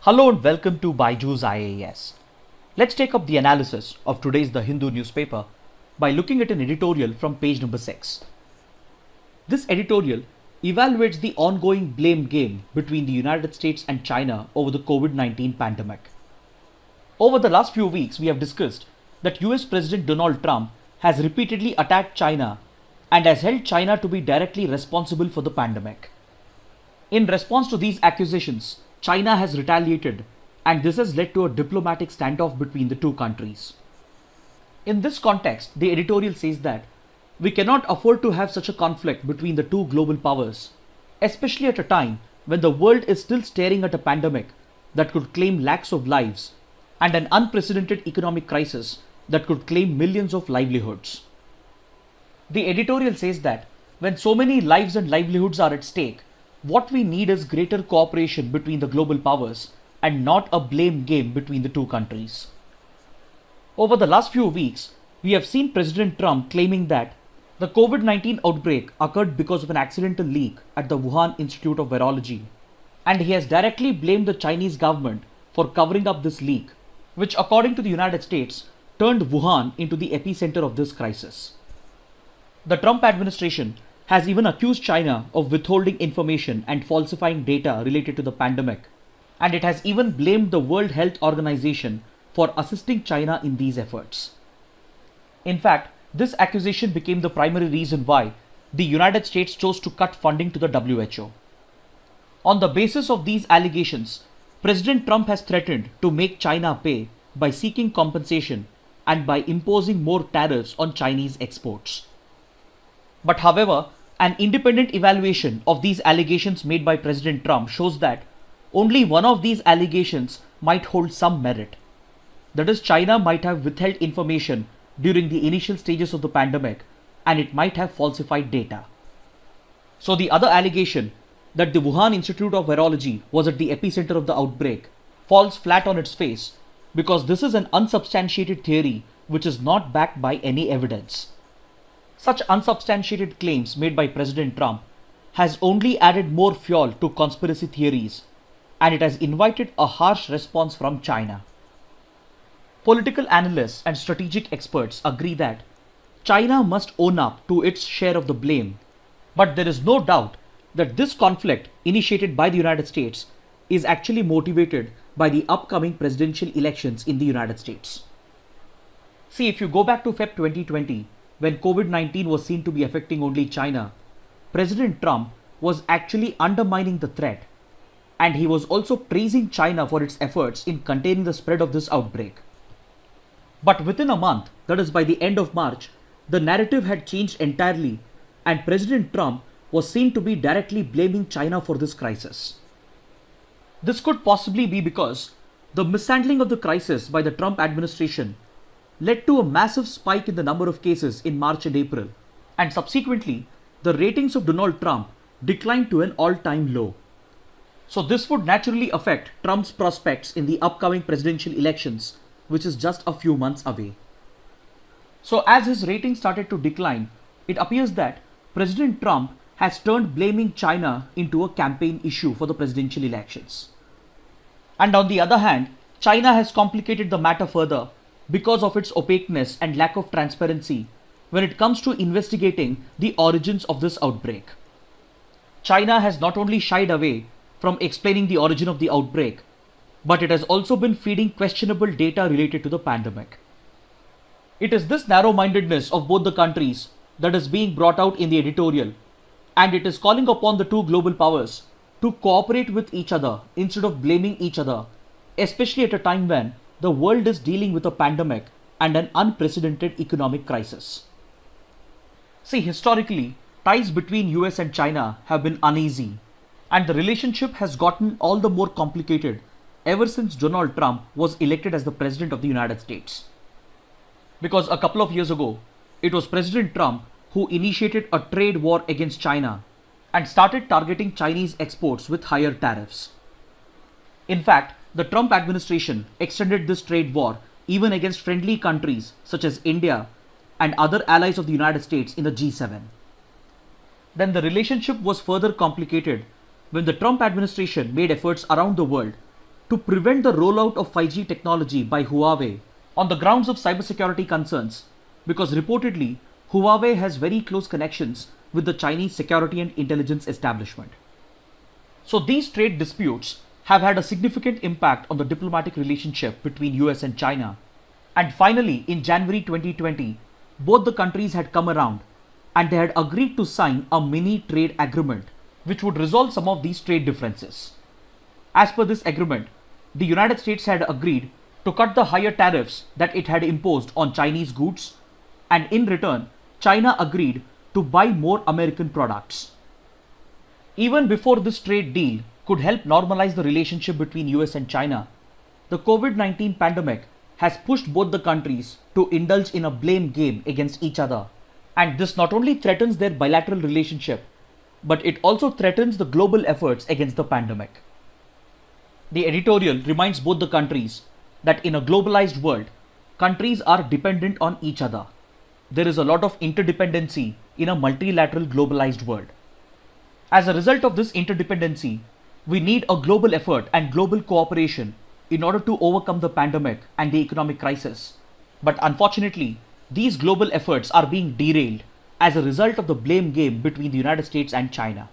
Hello and welcome to Byju's IAS. Let's take up the analysis of today's The Hindu newspaper by looking at an editorial from page number 6. This editorial evaluates the ongoing blame game between the United States and China over the COVID-19 pandemic. Over the last few weeks, we have discussed that US President Donald Trump has repeatedly attacked China and has held China to be directly responsible for the pandemic. In response to these accusations, China has retaliated, and this has led to a diplomatic standoff between the two countries. In this context, the editorial says that we cannot afford to have such a conflict between the two global powers, especially at a time when the world is still staring at a pandemic that could claim lakhs of lives and an unprecedented economic crisis that could claim millions of livelihoods. The editorial says that when so many lives and livelihoods are at stake, what we need is greater cooperation between the global powers and not a blame game between the two countries. Over the last few weeks, we have seen President Trump claiming that the COVID-19 outbreak occurred because of an accidental leak at the Wuhan Institute of Virology, and he has directly blamed the Chinese government for covering up this leak, which according to the United States turned Wuhan into the epicenter of this crisis. The Trump administration has even accused China of withholding information and falsifying data related to the pandemic, and it has even blamed the World Health Organization for assisting China in these efforts. In fact, this accusation became the primary reason why the United States chose to cut funding to the WHO. On the basis of these allegations, President Trump has threatened to make China pay by seeking compensation and by imposing more tariffs on Chinese exports. But however, an independent evaluation of these allegations made by President Trump shows that only one of these allegations might hold some merit. That is, China might have withheld information during the initial stages of the pandemic, and it might have falsified data. So the other allegation, that the Wuhan Institute of Virology was at the epicenter of the outbreak, falls flat on its face because this is an unsubstantiated theory which is not backed by any evidence. Such unsubstantiated claims made by President Trump has only added more fuel to conspiracy theories, and it has invited a harsh response from China. Political analysts and strategic experts agree that China must own up to its share of the blame, but there is no doubt that this conflict initiated by the United States is actually motivated by the upcoming presidential elections in the United States. See, if you go back to Feb 2020, when COVID-19 was seen to be affecting only China, President Trump was actually undermining the threat, and he was also praising China for its efforts in containing the spread of this outbreak. But within a month, that is by the end of March, the narrative had changed entirely, and President Trump was seen to be directly blaming China for this crisis. This could possibly be because the mishandling of the crisis by the Trump administration led to a massive spike in the number of cases in March and April, and subsequently, the ratings of Donald Trump declined to an all-time low. So this would naturally affect Trump's prospects in the upcoming presidential elections, which is just a few months away. So as his ratings started to decline, it appears that President Trump has turned blaming China into a campaign issue for the presidential elections. And on the other hand, China has complicated the matter further because of its opaqueness and lack of transparency when it comes to investigating the origins of this outbreak. China has not only shied away from explaining the origin of the outbreak, but it has also been feeding questionable data related to the pandemic. It is this narrow-mindedness of both the countries that is being brought out in the editorial, and it is calling upon the two global powers to cooperate with each other instead of blaming each other, especially at a time when the world is dealing with a pandemic and an unprecedented economic crisis. See, historically, ties between US and China have been uneasy, and the relationship has gotten all the more complicated ever since Donald Trump was elected as the President of the United States. Because a couple of years ago, it was President Trump who initiated a trade war against China and started targeting Chinese exports with higher tariffs. In fact, the Trump administration extended this trade war even against friendly countries such as India and other allies of the United States in the G7. Then the relationship was further complicated when the Trump administration made efforts around the world to prevent the rollout of 5G technology by Huawei on the grounds of cybersecurity concerns, because reportedly Huawei has very close connections with the Chinese security and intelligence establishment. So these trade disputes have had a significant impact on the diplomatic relationship between US and China. And finally, in January 2020, both the countries had come around and they had agreed to sign a mini trade agreement which would resolve some of these trade differences. As per this agreement, the United States had agreed to cut the higher tariffs that it had imposed on Chinese goods, and in return, China agreed to buy more American products. Even before this trade deal could help normalize the relationship between US and China, the COVID-19 pandemic has pushed both the countries to indulge in a blame game against each other. And this not only threatens their bilateral relationship, but it also threatens the global efforts against the pandemic. The editorial reminds both the countries that in a globalized world, countries are dependent on each other. There is a lot of interdependency in a multilateral globalized world. As a result of this interdependency, we need a global effort and global cooperation in order to overcome the pandemic and the economic crisis. But unfortunately, these global efforts are being derailed as a result of the blame game between the United States and China.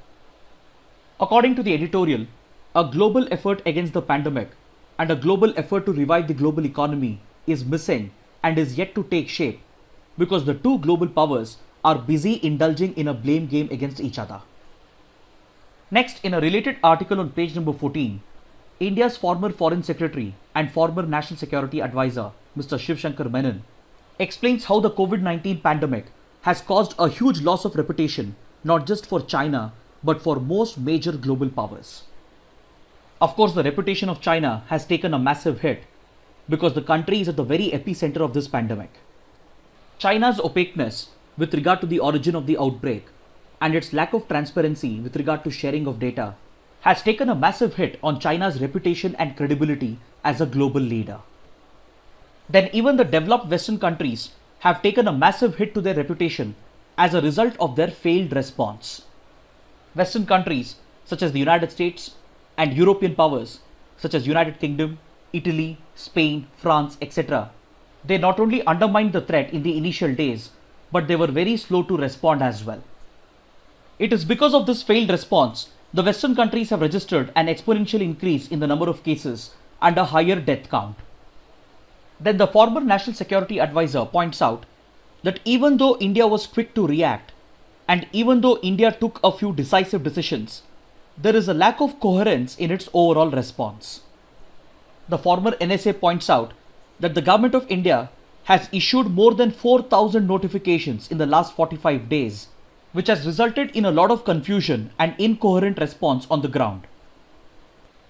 According to the editorial, a global effort against the pandemic and a global effort to revive the global economy is missing and is yet to take shape because the two global powers are busy indulging in a blame game against each other. Next, in a related article on page number 14, India's former Foreign Secretary and former National Security Advisor, Mr. Shiv Shankar Menon, explains how the COVID-19 pandemic has caused a huge loss of reputation not just for China but for most major global powers. Of course, the reputation of China has taken a massive hit because the country is at the very epicenter of this pandemic. China's opaqueness with regard to the origin of the outbreak and its lack of transparency with regard to sharing of data has taken a massive hit on China's reputation and credibility as a global leader. Then even the developed Western countries have taken a massive hit to their reputation as a result of their failed response. Western countries such as the United States and European powers such as United Kingdom, Italy, Spain, France, etc. They not only undermined the threat in the initial days, but they were very slow to respond as well. It is because of this failed response, the Western countries have registered an exponential increase in the number of cases and a higher death count. Then the former National Security Advisor points out that even though India was quick to react and even though India took a few decisive decisions, there is a lack of coherence in its overall response. The former NSA points out that the government of India has issued more than 4,000 notifications in the last 45 days, which has resulted in a lot of confusion and incoherent response on the ground.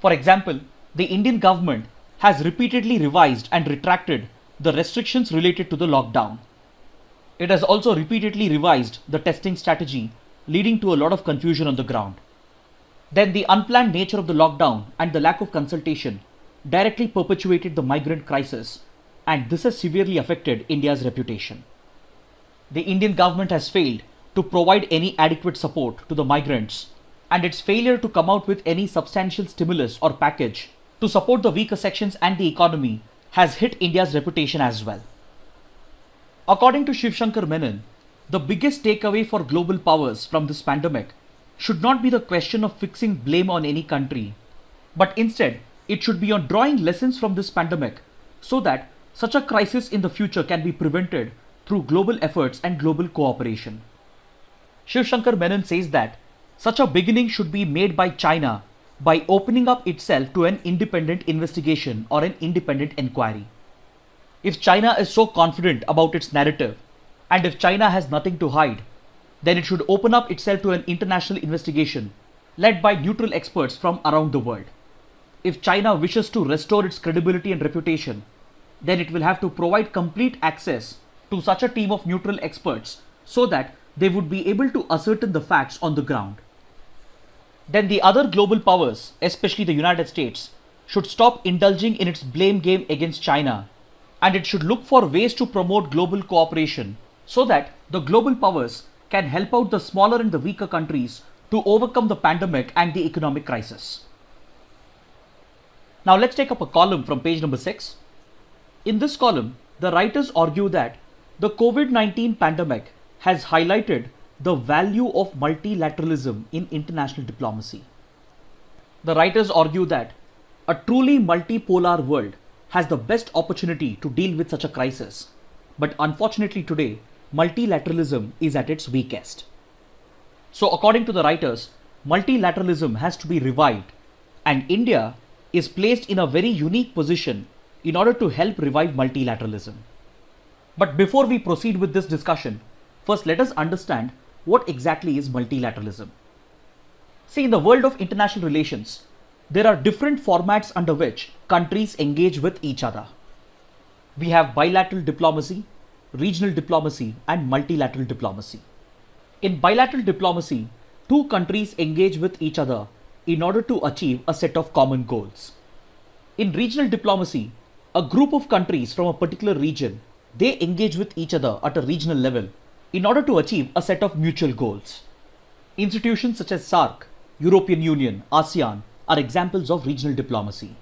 For example, the Indian government has repeatedly revised and retracted the restrictions related to the lockdown. It has also repeatedly revised the testing strategy, leading to a lot of confusion on the ground. Then the unplanned nature of the lockdown and the lack of consultation directly perpetuated the migrant crisis, and this has severely affected India's reputation. The Indian government has failed to provide any adequate support to the migrants, and its failure to come out with any substantial stimulus or package to support the weaker sections and the economy has hit India's reputation as well. According to Shiv Shankar Menon, the biggest takeaway for global powers from this pandemic should not be the question of fixing blame on any country, but instead it should be on drawing lessons from this pandemic so that such a crisis in the future can be prevented through global efforts and global cooperation. Shiv Shankar Menon says that such a beginning should be made by China by opening up itself to an independent investigation or an independent inquiry. If China is so confident about its narrative, and if China has nothing to hide, then it should open up itself to an international investigation led by neutral experts from around the world. If China wishes to restore its credibility and reputation, then it will have to provide complete access to such a team of neutral experts so that they would be able to ascertain the facts on the ground. Then the other global powers, especially the United States, should stop indulging in its blame game against China, and it should look for ways to promote global cooperation so that the global powers can help out the smaller and the weaker countries to overcome the pandemic and the economic crisis. Now let's take up a column from page number 6. In this column, the writers argue that the COVID-19 pandemic has highlighted the value of multilateralism in international diplomacy. The writers argue that a truly multipolar world has the best opportunity to deal with such a crisis, but unfortunately today, multilateralism is at its weakest. So according to the writers, multilateralism has to be revived, and India is placed in a very unique position in order to help revive multilateralism. But before we proceed with this discussion, first let us understand what exactly is multilateralism. See, in the world of international relations, there are different formats under which countries engage with each other. We have bilateral diplomacy, regional diplomacy, and multilateral diplomacy. In bilateral diplomacy, two countries engage with each other in order to achieve a set of common goals. In regional diplomacy, a group of countries from a particular region, they engage with each other at a regional level in order to achieve a set of mutual goals. Institutions such as SAARC, European Union, ASEAN are examples of regional diplomacy.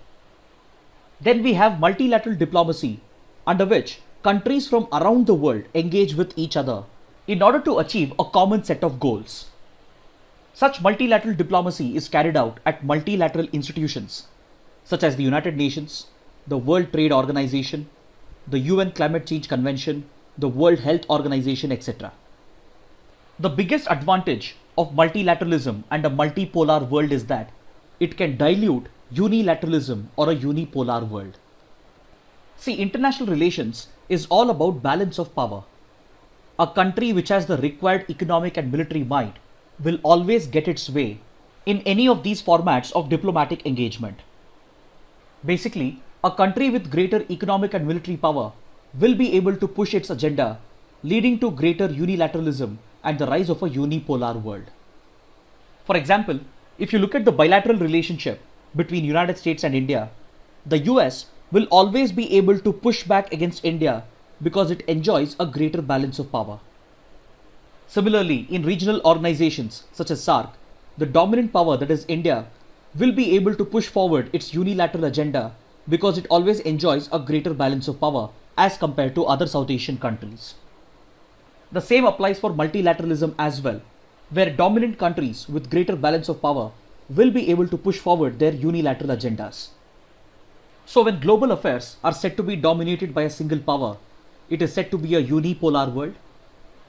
Then we have multilateral diplomacy, under which countries from around the world engage with each other in order to achieve a common set of goals. Such multilateral diplomacy is carried out at multilateral institutions such as the United Nations, the World Trade Organization, the UN Climate Change Convention, the World Health Organization, etc. The biggest advantage of multilateralism and a multipolar world is that it can dilute unilateralism or a unipolar world. See, international relations is all about balance of power. A country which has the required economic and military might will always get its way in any of these formats of diplomatic engagement. Basically, a country with greater economic and military power will be able to push its agenda, leading to greater unilateralism and the rise of a unipolar world. For example, if you look at the bilateral relationship between United States and India, the US will always be able to push back against India because it enjoys a greater balance of power. Similarly, in regional organizations such as SAARC, the dominant power, that is India, will be able to push forward its unilateral agenda because it always enjoys a greater balance of power as compared to other South Asian countries. The same applies for multilateralism as well, where dominant countries with greater balance of power will be able to push forward their unilateral agendas. So when global affairs are said to be dominated by a single power, it is said to be a unipolar world.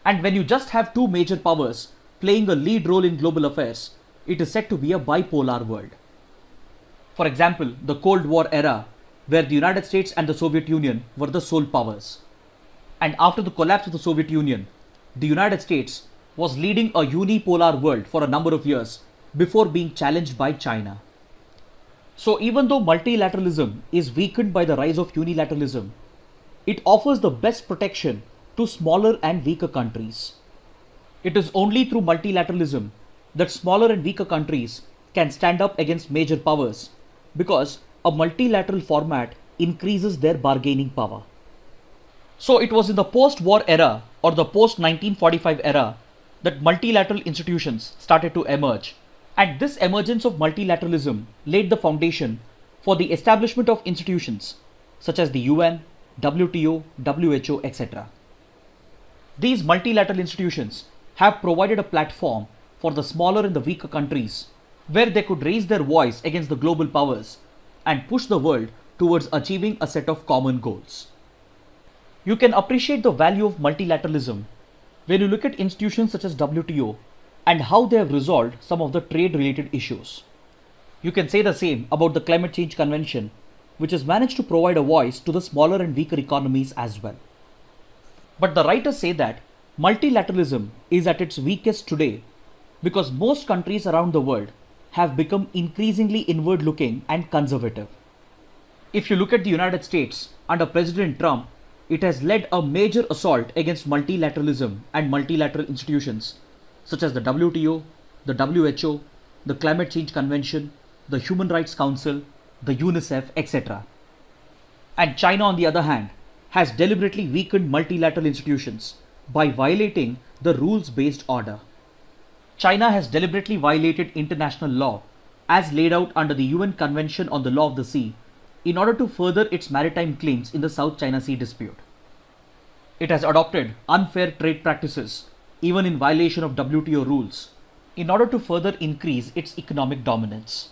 And when you just have two major powers playing a lead role in global affairs, it is said to be a bipolar world. For example, the Cold War era, where the United States and the Soviet Union were the sole powers. And after the collapse of the Soviet Union, the United States was leading a unipolar world for a number of years before being challenged by China. So even though multilateralism is weakened by the rise of unilateralism, it offers the best protection to smaller and weaker countries. It is only through multilateralism that smaller and weaker countries can stand up against major powers, because a multilateral format increases their bargaining power. So it was in the post-war era or the post-1945 era that multilateral institutions started to emerge, and this emergence of multilateralism laid the foundation for the establishment of institutions such as the UN, WTO, WHO, etc. These multilateral institutions have provided a platform for the smaller and the weaker countries where they could raise their voice against the global powers and push the world towards achieving a set of common goals. You can appreciate the value of multilateralism when you look at institutions such as WTO and how they have resolved some of the trade-related issues. You can say the same about the Climate Change Convention, which has managed to provide a voice to the smaller and weaker economies as well. But the writers say that multilateralism is at its weakest today because most countries around the world have become increasingly inward-looking and conservative. If you look at the United States under President Trump, it has led a major assault against multilateralism and multilateral institutions such as the WTO, the WHO, the Climate Change Convention, the Human Rights Council, the UNICEF, etc. And China, on the other hand, has deliberately weakened multilateral institutions by violating the rules-based order. China has deliberately violated international law as laid out under the UN Convention on the Law of the Sea in order to further its maritime claims in the South China Sea dispute. It has adopted unfair trade practices, even in violation of WTO rules, in order to further increase its economic dominance.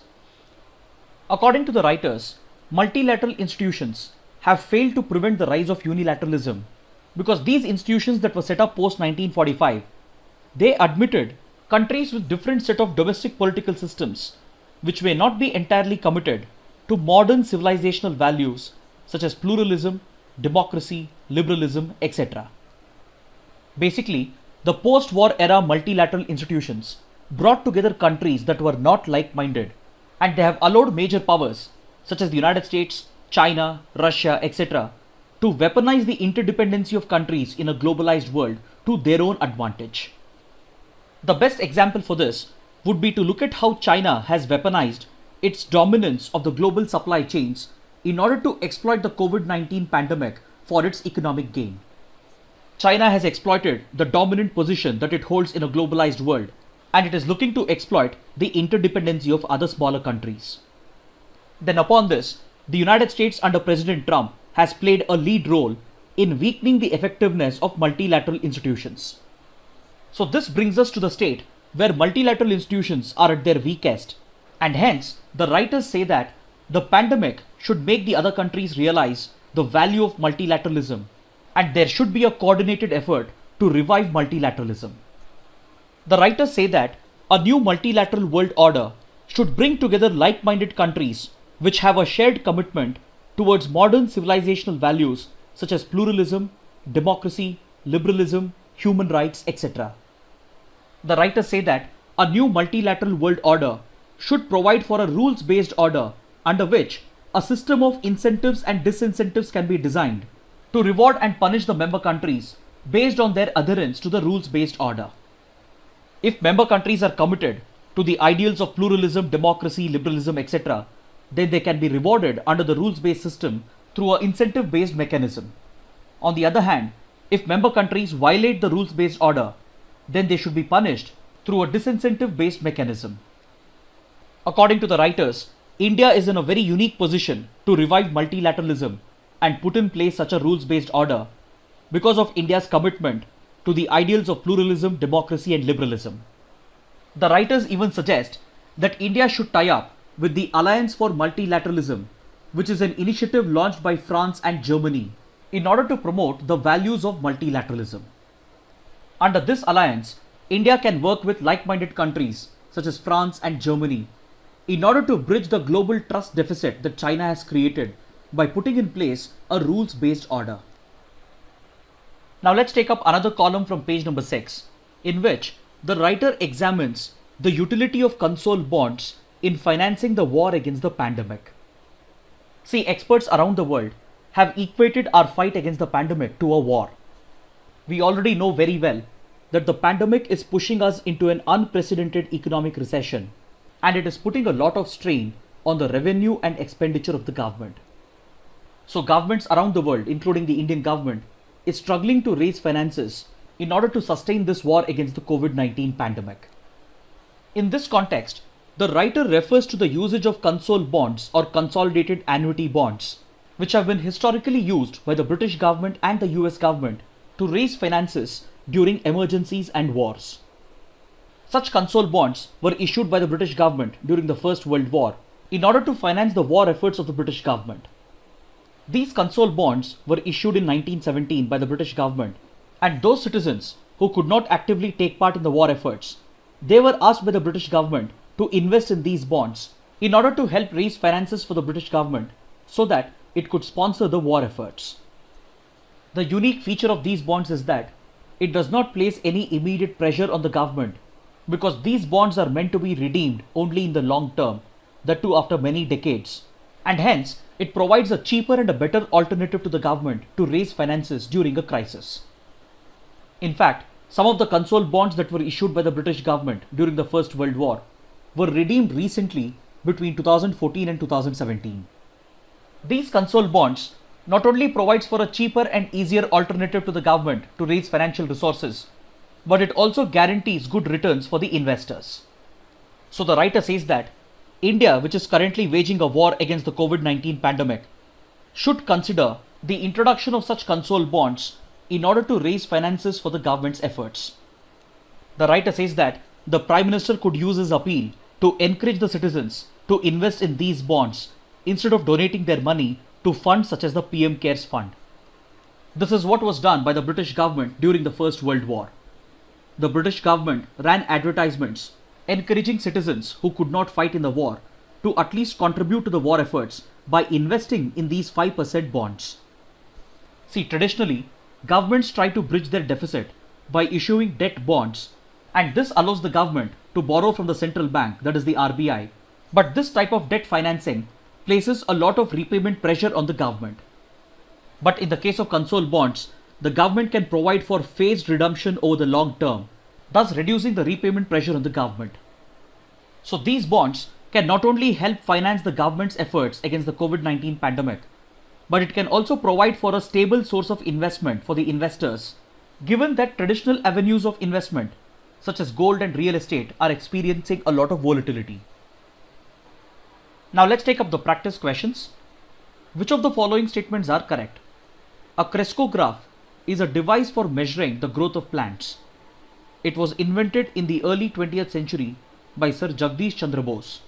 According to the writers, multilateral institutions have failed to prevent the rise of unilateralism because these institutions that were set up post 1945, they admitted countries with different set of domestic political systems which may not be entirely committed to modern civilizational values such as pluralism, democracy, liberalism, etc. Basically, the post-war era multilateral institutions brought together countries that were not like-minded, and they have allowed major powers such as the United States, China, Russia, etc. to weaponize the interdependency of countries in a globalized world to their own advantage. The best example for this would be to look at how China has weaponized its dominance of the global supply chains in order to exploit the COVID-19 pandemic for its economic gain. China has exploited the dominant position that it holds in a globalized world, and it is looking to exploit the interdependency of other smaller countries. Then upon this, the United States under President Trump has played a lead role in weakening the effectiveness of multilateral institutions. So this brings us to the state where multilateral institutions are at their weakest, and hence the writers say that the pandemic should make the other countries realize the value of multilateralism, and there should be a coordinated effort to revive multilateralism. The writers say that a new multilateral world order should bring together like-minded countries which have a shared commitment towards modern civilizational values such as pluralism, democracy, liberalism, human rights, etc. The writers say that a new multilateral world order should provide for a rules-based order under which a system of incentives and disincentives can be designed to reward and punish the member countries based on their adherence to the rules-based order. If member countries are committed to the ideals of pluralism, democracy, liberalism, etc., then they can be rewarded under the rules-based system through an incentive-based mechanism. On the other hand, if member countries violate the rules-based order, then they should be punished through a disincentive-based mechanism. According to the writers, India is in a very unique position to revive multilateralism and put in place such a rules-based order because of India's commitment to the ideals of pluralism, democracy and liberalism. The writers even suggest that India should tie up with the Alliance for Multilateralism, which is an initiative launched by France and Germany in order to promote the values of multilateralism. Under this alliance, India can work with like-minded countries such as France and Germany in order to bridge the global trust deficit that China has created by putting in place a rules-based order. Now let's take up another column from page number 6, in which the writer examines the utility of console bonds in financing the war against the pandemic. See, experts around the world have equated our fight against the pandemic to a war. We already know very well that the pandemic is pushing us into an unprecedented economic recession, and it is putting a lot of strain on the revenue and expenditure of the government. So governments around the world, including the Indian government, is struggling to raise finances in order to sustain this war against the COVID-19 pandemic. In this context, the writer refers to the usage of console bonds or consolidated annuity bonds, which have been historically used by the British government and the US government to raise finances during emergencies and wars. Such console bonds were issued by the British government during the First World War in order to finance the war efforts of the British government. These console bonds were issued in 1917 by the British government, and those citizens who could not actively take part in the war efforts, they were asked by the British government to invest in these bonds in order to help raise finances for the British government so that it could sponsor the war efforts. The unique feature of these bonds is that it does not place any immediate pressure on the government, because these bonds are meant to be redeemed only in the long term, that too after many decades, and hence it provides a cheaper and a better alternative to the government to raise finances during a crisis. In fact, some of the console bonds that were issued by the British government during the First World War were redeemed recently between 2014 and 2017. These console bonds not only provides for a cheaper and easier alternative to the government to raise financial resources, but it also guarantees good returns for the investors. So the writer says that India, which is currently waging a war against the COVID-19 pandemic, should consider the introduction of such console bonds in order to raise finances for the government's efforts. The writer says that the Prime Minister could use his appeal to encourage the citizens to invest in these bonds instead of donating their money to funds such as the PM Cares Fund. This is what was done by the British government during the First World War. The British government ran advertisements encouraging citizens who could not fight in the war to at least contribute to the war efforts by investing in these 5% bonds. See, traditionally, governments try to bridge their deficit by issuing debt bonds, and this allows the government to borrow from the central bank, that is the RBI. But this type of debt financing places a lot of repayment pressure on the government. But in the case of console bonds, the government can provide for phased redemption over the long term, thus reducing the repayment pressure on the government. So these bonds can not only help finance the government's efforts against the COVID-19 pandemic, but it can also provide for a stable source of investment for the investors, given that traditional avenues of investment, such as gold and real estate, are experiencing a lot of volatility. Now let's take up the practice questions. Which of the following statements are correct? A crescograph is a device for measuring the growth of plants. It was invented in the early 20th century by Sir Jagdish Chandra Bose.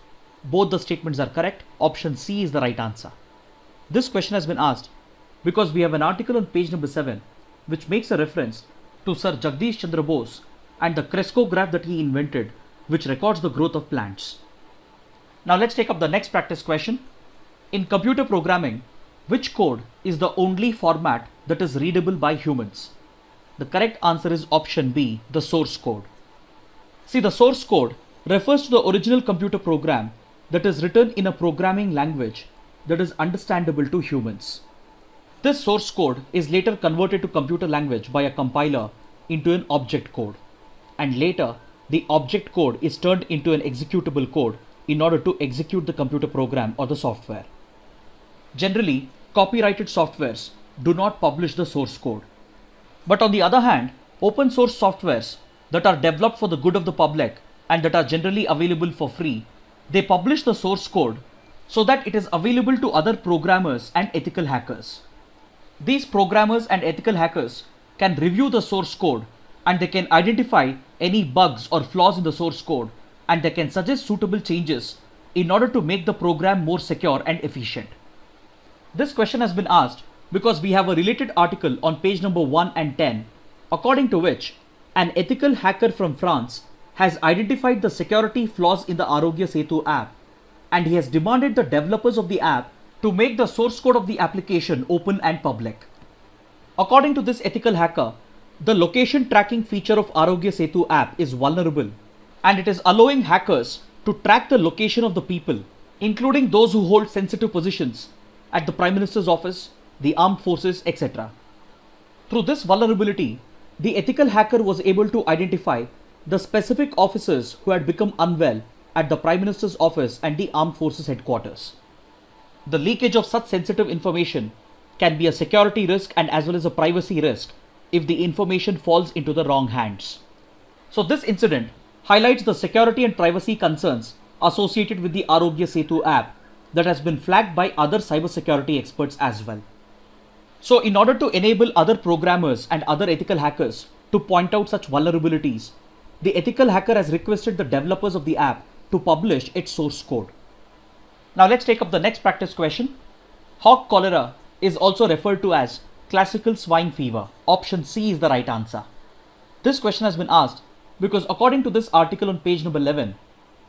Both the statements are correct. Option C is the right answer. This question has been asked because we have an article on page number 7 which makes a reference to Sir Jagdish Chandra Bose and the crescograph that he invented, which records the growth of plants. Now let's take up the next practice question. In computer programming, which code is the only format that is readable by humans? The correct answer is option B, the source code. See, the source code refers to the original computer program that is written in a programming language that is understandable to humans. This source code is later converted to computer language by a compiler into an object code, and later the object code is turned into an executable code in order to execute the computer program or the software. Generally, copyrighted softwares do not publish the source code. But on the other hand, open source softwares that are developed for the good of the public and that are generally available for free, they publish the source code so that it is available to other programmers and ethical hackers. These programmers and ethical hackers can review the source code and they can identify any bugs or flaws in the source code, and they can suggest suitable changes in order to make the program more secure and efficient. This question has been asked because we have a related article on page number 1 and 10, according to which an ethical hacker from France has identified the security flaws in the Arogya Setu app, and he has demanded the developers of the app to make the source code of the application open and public. According to this ethical hacker, the location tracking feature of Arogya Setu app is vulnerable, and it is allowing hackers to track the location of the people, including those who hold sensitive positions at the Prime Minister's office, the armed forces, etc. Through this vulnerability, the ethical hacker was able to identify the specific officers who had become unwell at the Prime Minister's office and the armed forces headquarters. The leakage of such sensitive information can be a security risk and as well as a privacy risk if the information falls into the wrong hands. So this incident highlights the security and privacy concerns associated with the Arogya Setu app that has been flagged by other cybersecurity experts as well. So in order to enable other programmers and other ethical hackers to point out such vulnerabilities, the ethical hacker has requested the developers of the app to publish its source code. Now let's take up the next practice question. Hog cholera is also referred to as classical swine fever. Option C is the right answer. This question has been asked because according to this article on page number 11,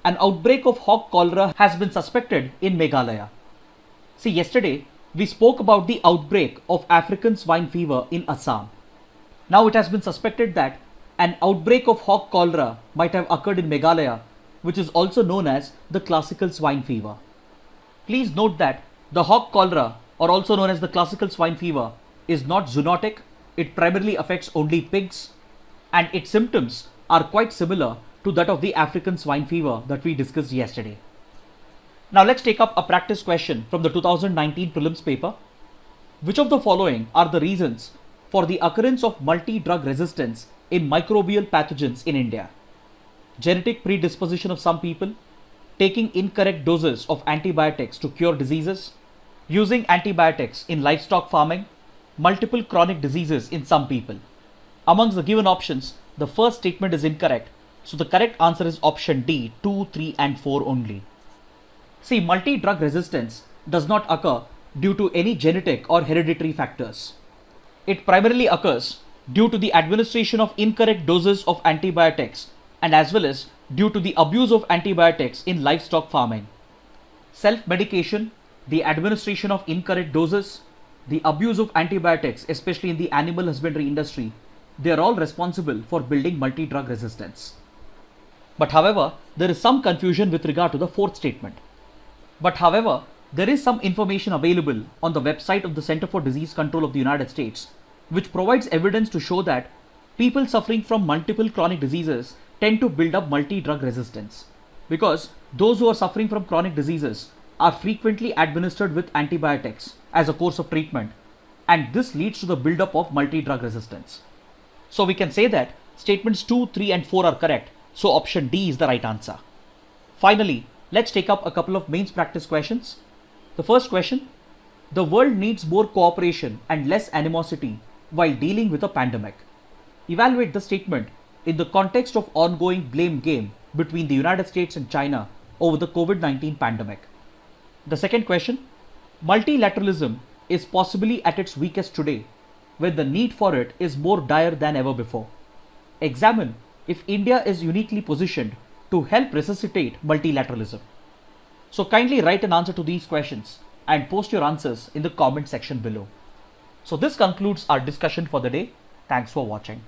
an outbreak of hog cholera has been suspected in Meghalaya. See, yesterday we spoke about the outbreak of African swine fever in Assam. Now it has been suspected that an outbreak of hog cholera might have occurred in Meghalaya, which is also known as the classical swine fever. Please note that the hog cholera, or also known as the classical swine fever, is not zoonotic. It primarily affects only pigs, and its symptoms are quite similar to that of the African swine fever that we discussed yesterday. Now let's take up a practice question from the 2019 prelims paper. Which of the following are the reasons for the occurrence of multi-drug resistance in microbial pathogens in India? Genetic predisposition of some people, taking incorrect doses of antibiotics to cure diseases, using antibiotics in livestock farming, multiple chronic diseases in some people. Amongst the given options, the first statement is incorrect, so the correct answer is option D, 2, 3 and 4 only. See, multi-drug resistance does not occur due to any genetic or hereditary factors. It primarily occurs due to the administration of incorrect doses of antibiotics and as well as due to the abuse of antibiotics in livestock farming. Self-medication, the administration of incorrect doses, the abuse of antibiotics, especially in the animal husbandry industry, they are all responsible for building multi-drug resistance. But however, there is some confusion with regard to the fourth statement. But however, there is some information available on the website of the Center for Disease Control of the United States, which provides evidence to show that people suffering from multiple chronic diseases tend to build up multi-drug resistance, because those who are suffering from chronic diseases are frequently administered with antibiotics as a course of treatment, and this leads to the buildup of multi-drug resistance. So we can say that statements 2, 3 and 4 are correct, so option D is the right answer. Finally, let's take up a couple of mains practice questions. The first question: the world needs more cooperation and less animosity while dealing with a pandemic. Evaluate the statement in the context of ongoing blame game between the United States and China over the COVID-19 pandemic. The second question: multilateralism is possibly at its weakest today, when the need for it is more dire than ever before. Examine if India is uniquely positioned to help resuscitate multilateralism. So kindly write an answer to these questions and post your answers in the comment section below. So this concludes our discussion for the day. Thanks for watching.